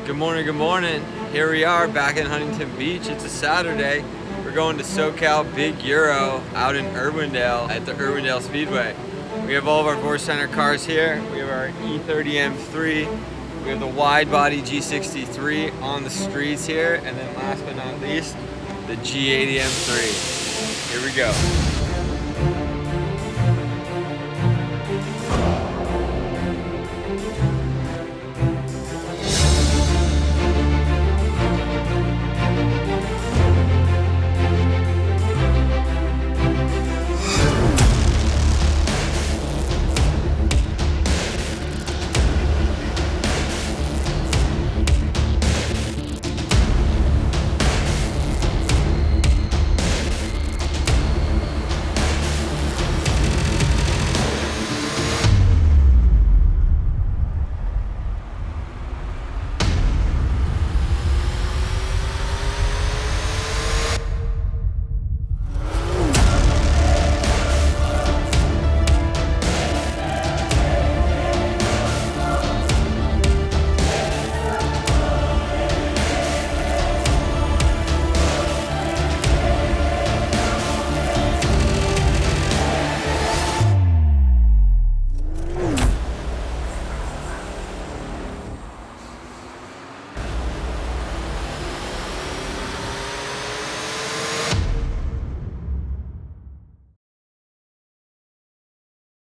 Good morning, good morning. Here we are back in Huntington Beach. It's a Saturday. We're going to SoCal Big Euro out in Irwindale at the Irwindale Speedway. We have all of our Vorsteiner cars here. We have our E30 M3. We have the wide body G63 on the streets here. And then last but not least, the G80 M3. Here we go.